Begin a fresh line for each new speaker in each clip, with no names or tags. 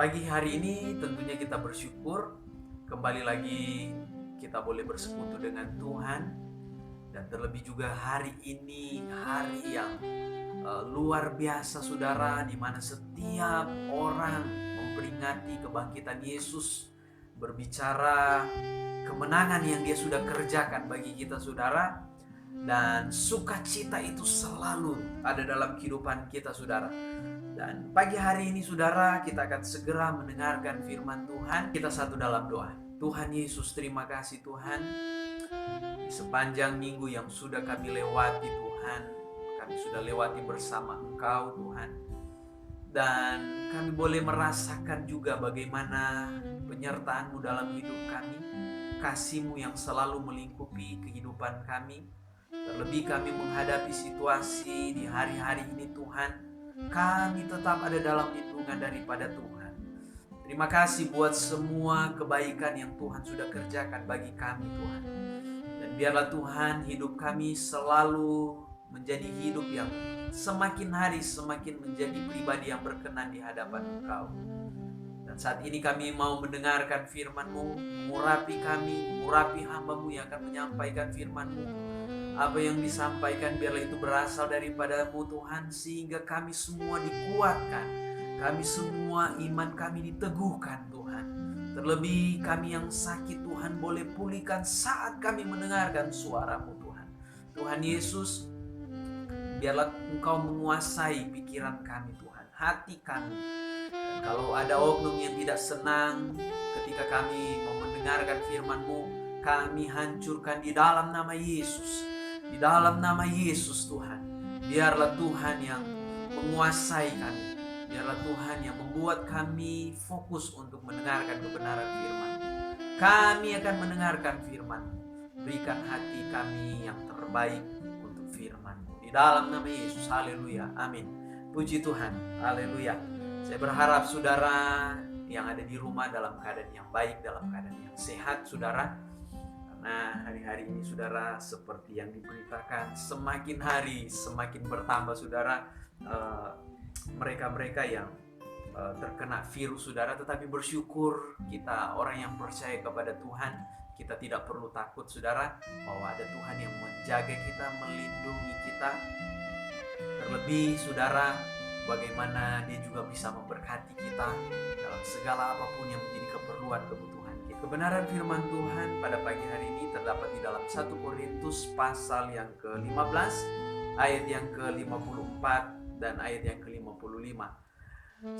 Pagi hari ini tentunya kita bersyukur kembali lagi kita boleh bersekutu dengan Tuhan, dan terlebih juga hari ini hari yang luar biasa saudara, di mana setiap orang memperingati kebangkitan Yesus, berbicara kemenangan yang dia sudah kerjakan bagi kita saudara, dan sukacita itu selalu ada dalam kehidupan kita saudara. Dan pagi hari ini saudara, kita akan segera mendengarkan firman Tuhan. Kita satu dalam doa. Tuhan Yesus, terima kasih Tuhan, di sepanjang minggu yang sudah kami lewati Tuhan, kami sudah lewati bersama Engkau Tuhan, dan kami boleh merasakan juga bagaimana penyertaan-Mu dalam hidup kami, kasih-Mu yang selalu melingkupi kehidupan kami. Terlebih kami menghadapi situasi di hari-hari ini Tuhan, kami tetap ada dalam lindungan daripada Tuhan. Terima kasih buat semua kebaikan yang Tuhan sudah kerjakan bagi kami Tuhan. Dan biarlah Tuhan, hidup kami selalu menjadi hidup yang semakin hari semakin menjadi pribadi yang berkenan di hadapan Engkau. Dan saat ini kami mau mendengarkan firman-Mu, mengurapi kami, mengurapi hamba-Mu yang akan menyampaikan firman-Mu. Apa yang disampaikan biarlah itu berasal daripada-Mu Tuhan, sehingga kami semua dikuatkan, kami semua iman kami diteguhkan Tuhan. Terlebih kami yang sakit Tuhan boleh pulihkan saat kami mendengarkan suara-Mu Tuhan. Tuhan Yesus, biarlah Engkau menguasai pikiran kami Tuhan, hati kami. Dan kalau ada oknum yang tidak senang ketika kami mau mendengarkan firman-Mu, kami hancurkan di dalam nama Yesus. Di dalam nama Yesus Tuhan, biarlah Tuhan yang menguasai kami. Biarlah Tuhan yang membuat kami fokus untuk mendengarkan kebenaran firman. Kami akan mendengarkan firman. Berikan hati kami yang terbaik untuk firman. Di dalam nama Yesus, haleluya, amin. Puji Tuhan, haleluya. Saya berharap saudara yang ada di rumah dalam keadaan yang baik, dalam keadaan yang sehat saudara. Nah, hari-hari ini saudara, seperti yang diberitakan, semakin hari semakin bertambah saudara mereka-mereka yang terkena virus saudara. Tetapi bersyukur kita orang yang percaya kepada Tuhan, kita tidak perlu takut saudara, bahwa ada Tuhan yang menjaga kita, melindungi kita. Terlebih saudara, bagaimana Dia juga bisa memberkati kita dalam segala apapun yang menjadi keperluan kebutuhan. Kebenaran firman Tuhan pada pagi hari ini terdapat di dalam 1 Korintus pasal yang ke-15, ayat yang ke-54 dan ayat yang ke-55.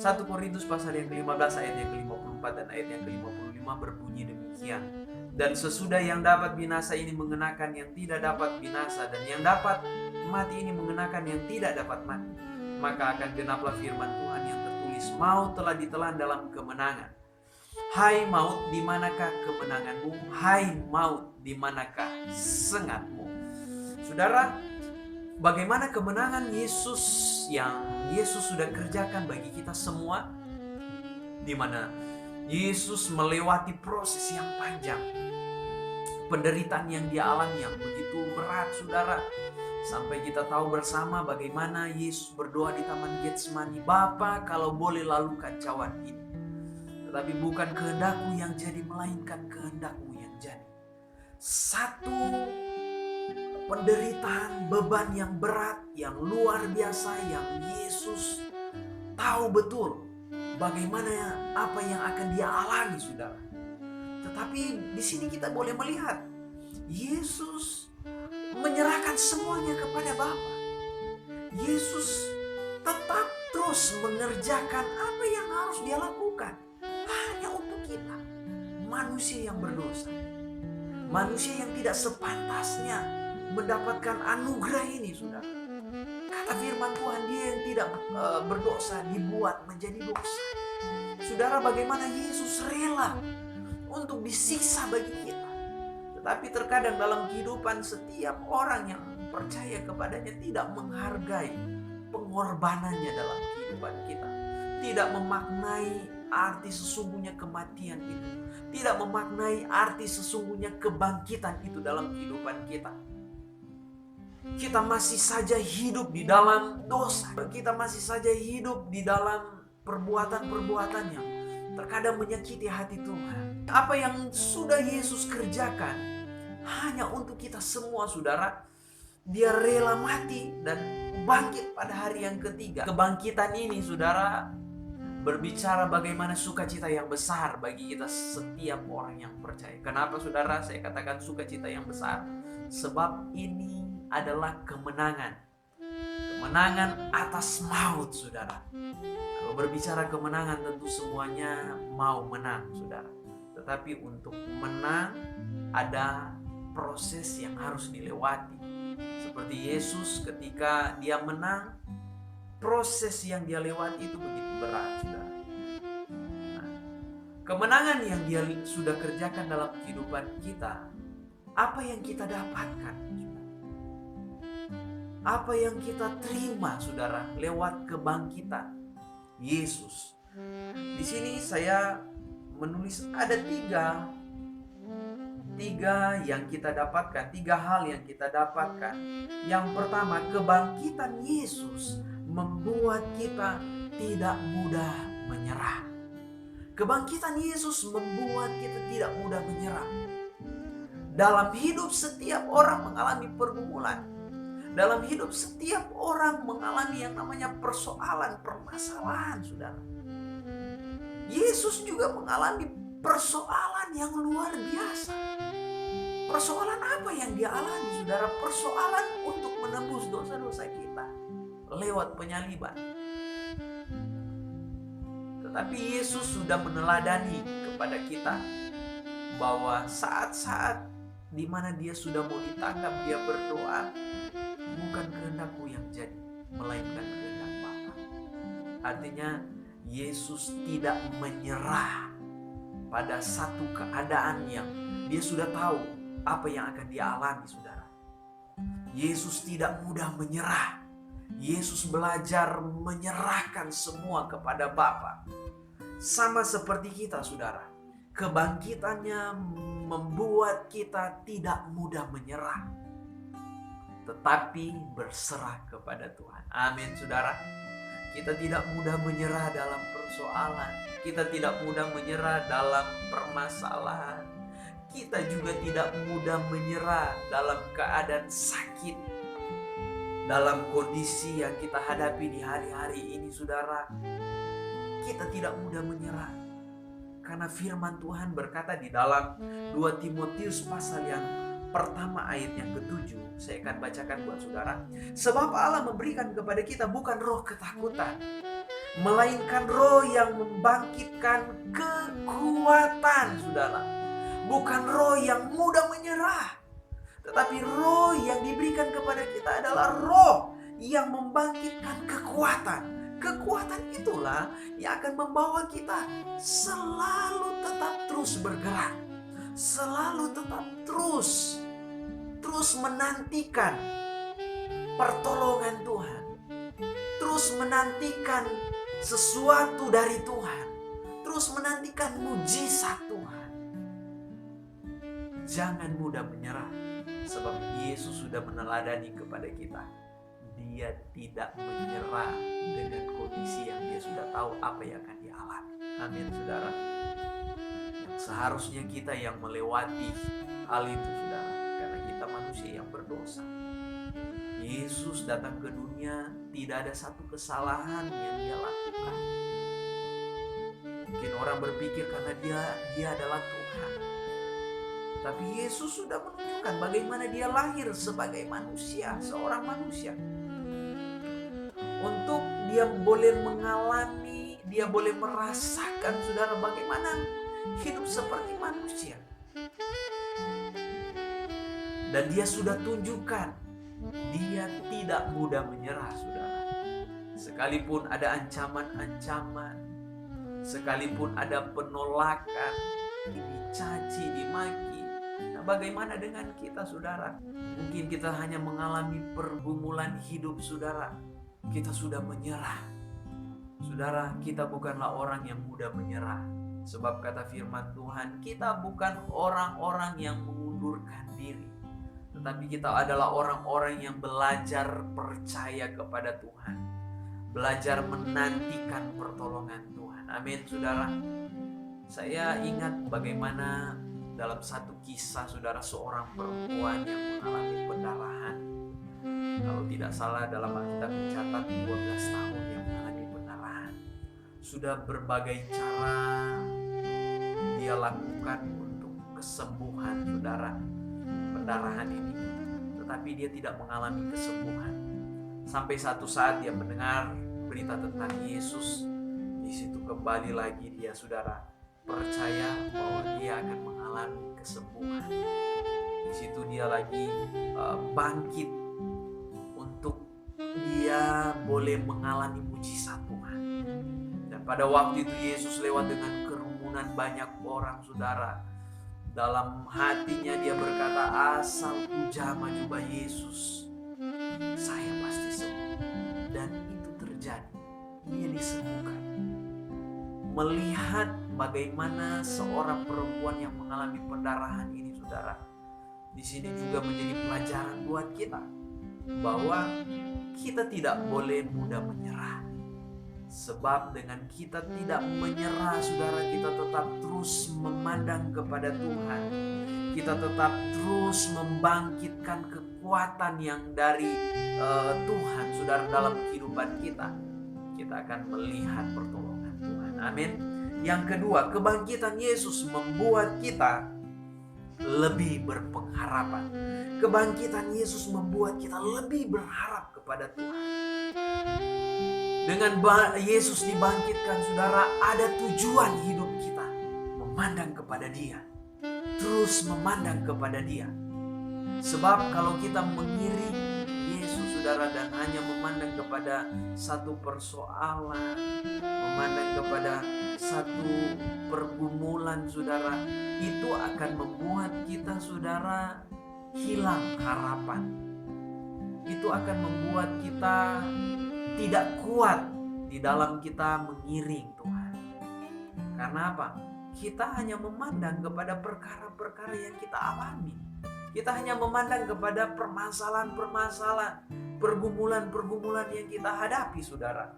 1 Korintus pasal yang ke-15 ayat yang ke-54 dan ayat yang ke-55 berbunyi demikian. Dan sesudah yang dapat binasa ini mengenakan yang tidak dapat binasa, dan yang dapat mati ini mengenakan yang tidak dapat mati, maka akan genaplah firman Tuhan yang tertulis, maut telah ditelan dalam kemenangan. Hai maut, di manakah kemenanganmu? Hai maut, di manakah sengatmu? Saudara, bagaimana kemenangan Yesus yang Yesus sudah kerjakan bagi kita semua, di mana Yesus melewati proses yang panjang, penderitaan yang Dia alami yang begitu berat saudara, sampai kita tahu bersama bagaimana Yesus berdoa di Taman Getsemani, Bapa, kalau boleh lalukan cawan ini, tetapi bukan kehendak-Mu yang jadi, melainkan kehendak-Mu yang jadi. Satu penderitaan, beban yang berat, yang luar biasa, yang Yesus tahu betul bagaimana apa yang akan Dia alami saudara. Tetapi di sini kita boleh melihat Yesus menyerahkan semuanya kepada Bapa. Yesus tetap terus mengerjakan apa yang harus Dia lakukan hanya untuk kita, manusia yang berdosa, manusia yang tidak sepantasnya mendapatkan anugerah ini saudara. Kata firman Tuhan, dia yang tidak berdosa dibuat menjadi dosa. Saudara, bagaimana Yesus rela untuk disiksa bagi kita. Tetapi terkadang dalam kehidupan setiap orang yang percaya kepadanya tidak menghargai pengorbanannya dalam kehidupan kita, tidak memaknai arti sesungguhnya kematian itu, tidak memaknai arti sesungguhnya kebangkitan itu dalam kehidupan kita. Kita masih saja hidup di dalam dosa, kita masih saja hidup di dalam perbuatan-perbuatan yang terkadang menyakiti hati Tuhan. Apa yang sudah Yesus kerjakan hanya untuk kita semua, saudara. Dia rela mati dan bangkit pada hari yang ketiga. Kebangkitan ini, saudara, berbicara bagaimana sukacita yang besar bagi kita setiap orang yang percaya. Kenapa, saudara, saya katakan sukacita yang besar? Sebab ini adalah kemenangan. Kemenangan atas maut, saudara. Kalau berbicara kemenangan, tentu semuanya mau menang, saudara. Tetapi untuk menang ada proses yang harus dilewati. Seperti Yesus ketika dia menang, proses yang dia lewati itu begitu berat, saudara. Nah, kemenangan yang dia sudah kerjakan dalam kehidupan kita, apa yang kita dapatkan, saudara? Apa yang kita terima, saudara, lewat kebangkitan Yesus. Di sini saya menulis ada tiga yang kita dapatkan, tiga hal yang kita dapatkan. Yang pertama, kebangkitan Yesus membuat kita tidak mudah menyerah. Kebangkitan Yesus membuat kita tidak mudah menyerah. Dalam hidup setiap orang mengalami pergumulan. Dalam hidup setiap orang mengalami yang namanya persoalan, permasalahan, saudara. Yesus juga mengalami persoalan yang luar biasa. Persoalan apa yang dia alami, saudara? Persoalan untuk menebus dosa-dosa kita lewat penyaliban. Tetapi Yesus sudah meneladani kepada kita bahwa saat-saat di mana dia sudah mau ditangkap, dia berdoa, bukan kehendakku yang jadi, melainkan kehendak Bapa. Artinya Yesus tidak menyerah pada satu keadaan yang dia sudah tahu apa yang akan dia alami, saudara. Yesus tidak mudah menyerah. Yesus belajar menyerahkan semua kepada Bapa. Sama seperti kita, saudara. Kebangkitannya membuat kita tidak mudah menyerah, tetapi berserah kepada Tuhan. Amin, saudara. Kita tidak mudah menyerah dalam persoalan. Kita tidak mudah menyerah dalam permasalahan. Kita juga tidak mudah menyerah dalam keadaan sakit. Dalam kondisi yang kita hadapi di hari-hari ini, saudara. Kita tidak mudah menyerah. Karena firman Tuhan berkata di dalam 2 Timotius pasal yang pertama ayat yang ke-7. Saya akan bacakan buat saudara. Sebab Allah memberikan kepada kita bukan roh ketakutan, melainkan roh yang membangkitkan kekuatan, saudara. Bukan roh yang mudah menyerah, tetapi roh yang diberikan kepada kita adalah roh yang membangkitkan kekuatan. Kekuatan itulah yang akan membawa kita selalu tetap terus bergerak, selalu tetap terus menantikan pertolongan Tuhan, terus menantikan sesuatu dari Tuhan, terus menantikan mujizat Tuhan. Jangan mudah menyerah, sebab Yesus sudah meneladani kepada kita. Dia tidak menyerah dengan kondisi yang dia sudah tahu apa yang akan dia alami. Amin, saudara. Yang seharusnya kita yang melewati hal itu, saudara, karena kita manusia yang berdosa. Yesus datang ke dunia, tidak ada satu kesalahan yang dia lakukan. Mungkin orang berpikir karena dia adalah Tuhan. Tapi Yesus sudah menunjukkan bagaimana dia lahir sebagai manusia, seorang manusia. Untuk dia boleh mengalami, dia boleh merasakan, saudara, bagaimana hidup seperti manusia. Dan dia sudah tunjukkan, dia tidak mudah menyerah, saudara. Sekalipun ada ancaman-ancaman, sekalipun ada penolakan, dicaci, dimaki. Nah, bagaimana dengan kita, saudara? Mungkin kita hanya mengalami pergumulan hidup, saudara. Kita sudah menyerah. Saudara, kita bukanlah orang yang mudah menyerah. Sebab kata firman Tuhan, kita bukan orang-orang yang mengundurkan diri. Tetapi kita adalah orang-orang yang belajar percaya kepada Tuhan. Belajar menantikan pertolongan Tuhan. Amin, saudara. Saya ingat bagaimana dalam satu kisah saudara, seorang perempuan yang mengalami pendarahan. Kalau tidak salah dalam Alkitab mencatat 12 tahun yang mengalami pendarahan. Sudah berbagai cara dia lakukan untuk kesembuhan saudara pendarahan ini, tetapi dia tidak mengalami kesembuhan. Sampai satu saat dia mendengar berita tentang Yesus. Di situ kembali lagi dia saudara percaya bahwa dia akan mengalami kesembuhan. Di situ dia lagi bangkit untuk dia boleh mengalami mujizat Tuhan. Dan pada waktu itu Yesus lewat dengan kerumunan banyak orang saudara. Dalam hatinya dia berkata, asal ku jamah jubah Yesus, saya pasti sembuh. Dan itu terjadi, dia disembuhkan. Melihat bagaimana seorang perempuan yang mengalami pendarahan ini saudara, di sini juga menjadi pelajaran buat kita bahwa kita tidak boleh mudah menyerah. Sebab dengan kita tidak menyerah saudara, kita tetap terus memandang kepada Tuhan. Kita tetap terus membangkitkan kekuatan yang dari Tuhan saudara dalam kehidupan kita. Kita akan melihat pertolongan Tuhan. Amin. Yang kedua, kebangkitan Yesus membuat kita lebih berpengharapan. Kebangkitan Yesus membuat kita lebih berharap kepada Tuhan. Dengan Yesus dibangkitkan saudara, ada tujuan hidup kita. Memandang kepada Dia. Terus memandang kepada Dia. Sebab kalau kita mengiring Yesus saudara dan hanya memandang kepada satu persoalan, memandang kepada satu pergumulan saudara, itu akan membuat kita saudara hilang harapan. Itu akan membuat kita tidak kuat di dalam kita mengiring Tuhan. Karena apa? Kita hanya memandang kepada perkara-perkara yang kita alami. Kita hanya memandang kepada permasalahan-permasalahan, pergumulan-pergumulan yang kita hadapi saudara.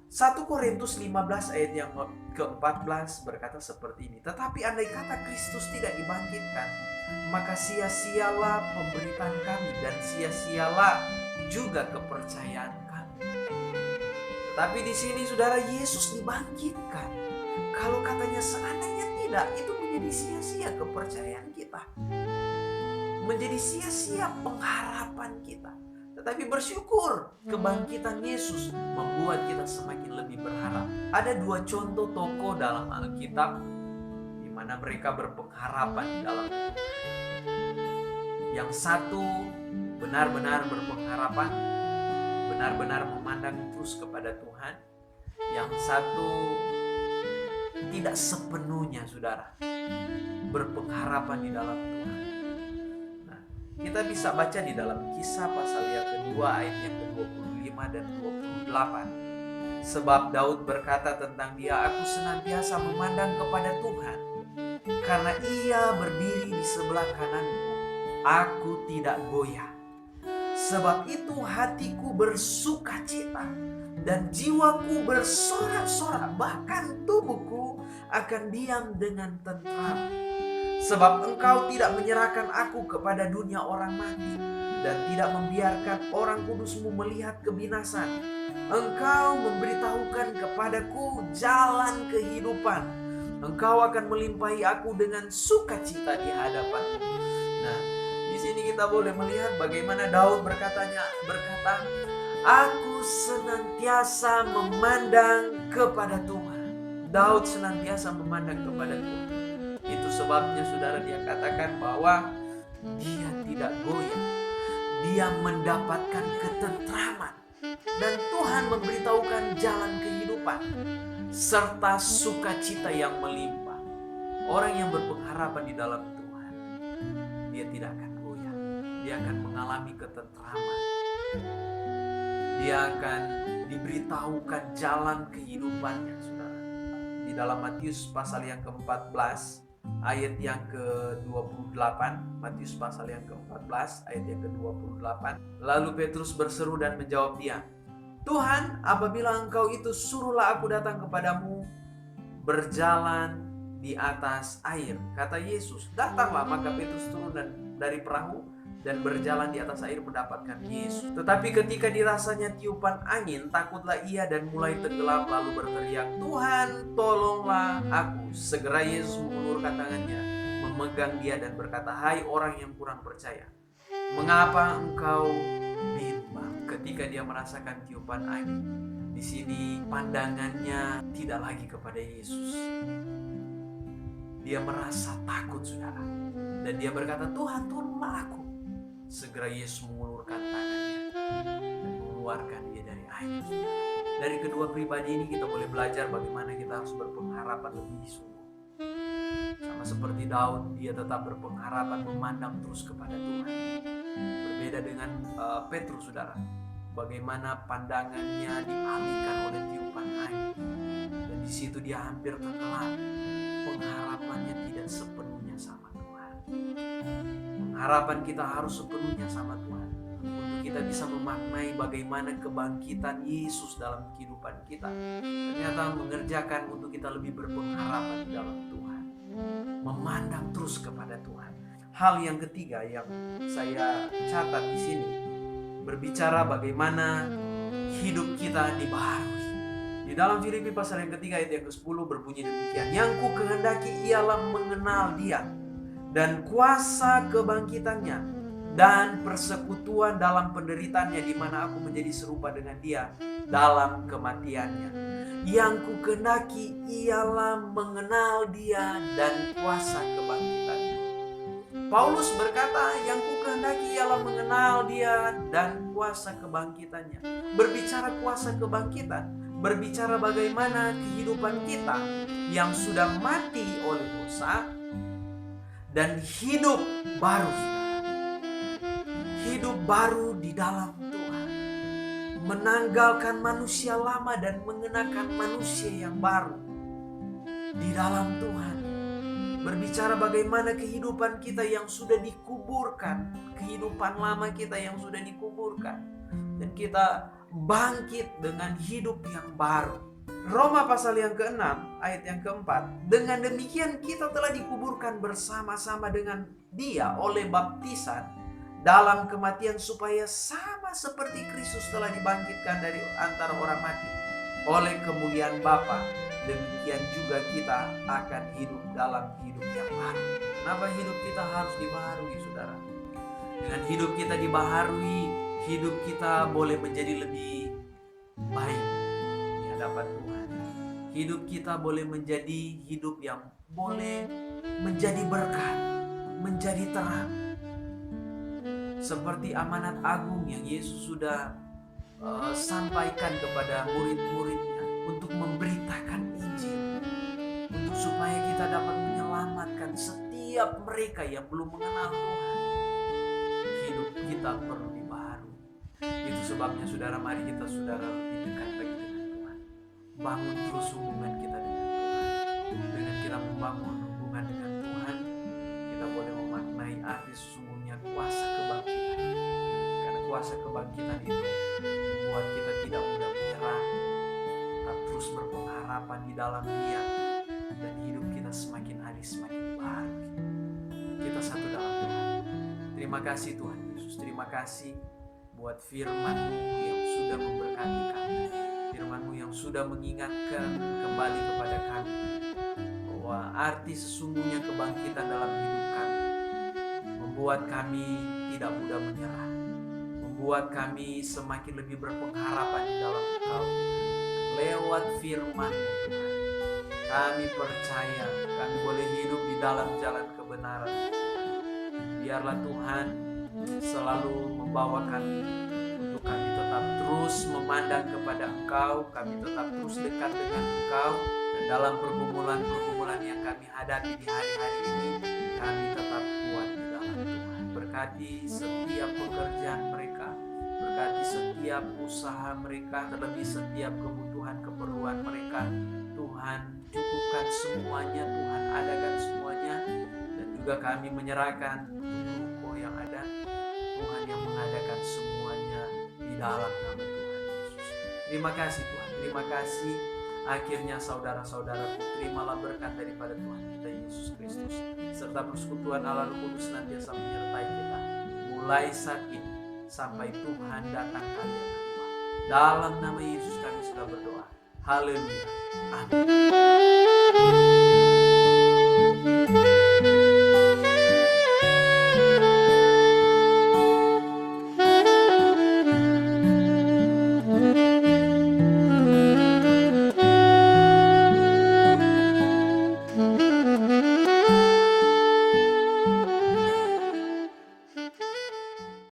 1 Korintus 15 ayat yang ke-14 berkata seperti ini. Tetapi andai kata Kristus tidak dibangkitkan, maka sia-sialah pemberitaan kami dan sia-sialah juga kepercayaan kami. Tapi di sini saudara, Yesus dibangkitkan. Kalau katanya seandainya tidak, itu menjadi sia-sia kepercayaan kita. Menjadi sia-sia pengharapan kita. Tetapi bersyukur kebangkitan Yesus membuat kita semakin lebih berharap. Ada 2 contoh tokoh dalam Alkitab di mana mereka berpengharapan di dalam Tuhan. Yang satu benar-benar berpengharapan, benar-benar memandang terus kepada Tuhan. Yang satu tidak sepenuhnya saudara berpengharapan di dalam Tuhan. Nah, kita bisa baca di dalam Kisah pasal yang kedua ayat yang ke-25 dan 28. Sebab Daud berkata tentang dia, aku senantiasa memandang kepada Tuhan, karena Ia berdiri di sebelah kananku, aku tidak goyah. Sebab itu hatiku bersukacita dan jiwaku bersorak-sorak, bahkan tubuhku akan diam dengan tentram. Sebab Engkau tidak menyerahkan aku kepada dunia orang mati dan tidak membiarkan orang kudus-Mu melihat kebinasan. Engkau memberitahukan kepadaku jalan kehidupan. Engkau akan melimpahi aku dengan sukacita di hadapan-Mu. Nah, di sini kita boleh melihat bagaimana Daud berkata, aku senantiasa memandang kepada Tuhan. Daud senantiasa memandang kepada Tuhan. Itu sebabnya saudara dia katakan bahwa dia tidak goyah. Dia mendapatkan ketentraman. Dan Tuhan memberitahukan jalan kehidupan. Serta sukacita yang melimpah. Orang yang berpengharapan di dalam Tuhan, dia tidak akan goyah. Dia akan mengalami ketentraman. Dia akan diberitahukan jalan kehidupannya saudara. Di dalam Matius pasal yang ke-14 ayat yang ke-28, Matius pasal yang ke-14 ayat yang ke-28. Lalu Petrus berseru dan menjawab dia, Tuhan, apabila Engkau itu, suruhlah aku datang kepadamu berjalan di atas air. Kata Yesus, datanglah. Maka Petrus turun dari perahu dan berjalan di atas air mendapatkan Yesus. Tetapi ketika dirasanya tiupan angin, takutlah ia dan mulai tenggelam, lalu berteriak, "Tuhan, tolonglah aku." Segera Yesus mengulurkan tangannya, memegang dia dan berkata, "Hai orang yang kurang percaya, mengapa engkau bimbang?" Ketika dia merasakan tiupan angin, di sini pandangannya tidak lagi kepada Yesus. Dia merasa takut, saudara. Dan dia berkata, "Tuhan, tolonglah aku." Segera Yesus mengulurkan tangannya dan mengeluarkan dia dari air. Dari kedua pribadi ini kita boleh belajar bagaimana kita harus berpengharapan lebih sungguh. Sama seperti Daud, dia tetap berpengharapan, memandang terus kepada Tuhan. Berbeda dengan Petrus, saudara. Bagaimana pandangannya dialihkan oleh tiupan angin. Dan di situ dia hampir tenggelam. Pengharapannya tidak sepenuhnya sama Tuhan. Harapan kita harus sepenuhnya sama Tuhan, untuk kita bisa memaknai bagaimana kebangkitan Yesus dalam kehidupan kita ternyata mengerjakan untuk kita lebih berpengharapan di dalam Tuhan, memandang terus kepada Tuhan. Hal yang ketiga yang saya catat di sini berbicara bagaimana hidup kita dibaharui. Di dalam Filipi pasal yang ketiga ayat yang ke-10 berbunyi demikian, "Yang ku kehendaki ialah mengenal Dia dan kuasa kebangkitannya dan persekutuan dalam penderitaannya, di mana aku menjadi serupa dengan Dia dalam kematiannya." Yang ku kehendaki ialah mengenal Dia dan kuasa kebangkitannya. Paulus berkata, yang ku kehendaki ialah mengenal Dia dan kuasa kebangkitannya. Berbicara kuasa kebangkitan, berbicara bagaimana kehidupan kita yang sudah mati oleh dosa dan hidup baru, hidup baru di dalam Tuhan, menanggalkan manusia lama dan mengenakan manusia yang baru di dalam Tuhan. Berbicara bagaimana kehidupan kita yang sudah dikuburkan, kehidupan lama kita yang sudah dikuburkan, dan kita bangkit dengan hidup yang baru. Roma pasal yang ke-6 ayat yang ke-4, dengan demikian kita telah dikuburkan bersama-sama dengan Dia oleh baptisan dalam kematian, supaya sama seperti Kristus telah dibangkitkan dari antara orang mati oleh kemuliaan Bapa, demikian juga kita akan hidup dalam hidup yang baru. Kenapa hidup kita harus dibaharui, saudara? Dengan hidup kita dibaharui, hidup kita boleh menjadi lebih baik di hadapan Tuhan. Hidup kita boleh menjadi hidup yang boleh menjadi berkat, menjadi terang. Seperti amanat agung yang Yesus sudah sampaikan kepada murid-muridnya untuk memberitakan Injil, untuk supaya kita dapat menyelamatkan setiap mereka yang belum mengenal Tuhan. Hidup kita perlu dibaharui. Itu sebabnya saudara, mari kita saudara lebih dekat lagi dengan Tuhan. Bangun terus hubungan kita dengan Tuhan. Dengan kita membangun hubungan dengan Tuhan, kita boleh memaknai arti sesungguhnya kuasa kebangkitan. Karena kuasa kebangkitan itu membuat kita tidak mudah menyerah, tetap terus berpengharapan di dalam Dia, dan hidup kita semakin hari semakin baru. Kita satu dalam Tuhan. Terima kasih Tuhan Yesus, terima kasih buat firman-Mu yang sudah memberkati kami, firman-Mu yang sudah mengingatkan kembali kepada kami bahwa arti sesungguhnya kebangkitan dalam hidup kami, membuat kami tidak mudah menyerah, membuat kami semakin lebih berpengharapan di dalam Engkau. Lewat firman-Mu Tuhan, kami percaya kami boleh hidup di dalam jalan kebenaran. Biarlah Tuhan selalu membawa kami untuk kami tetap terus memandang kepada Engkau, kami tetap terus dekat dengan Engkau, dan dalam pergumulan-pergumulan yang kami hadapi di hari-hari ini, kami tetap kuat di dalam Tuhan. Berkati setiap pekerjaan mereka, berkati setiap usaha mereka, terlebih setiap kebutuhan keperluan mereka. Tuhan, cukupkan semuanya, Tuhan adakan semuanya, dan juga kami menyerahkan ruko yang ada, Tuhan yang mengadakan semuanya di dalam nama Tuhan Yesus. Terima kasih Tuhan, terima kasih Akhirnya saudara-saudaraku, terimalah berkat daripada Tuhan kita Yesus Kristus, serta persekutuan Allah Roh Kudus senantiasa menyertai kita mulai saat ini sampai Tuhan datang kali yang kedua. Dalam nama Yesus kami sudah berdoa. Haleluya. Amin.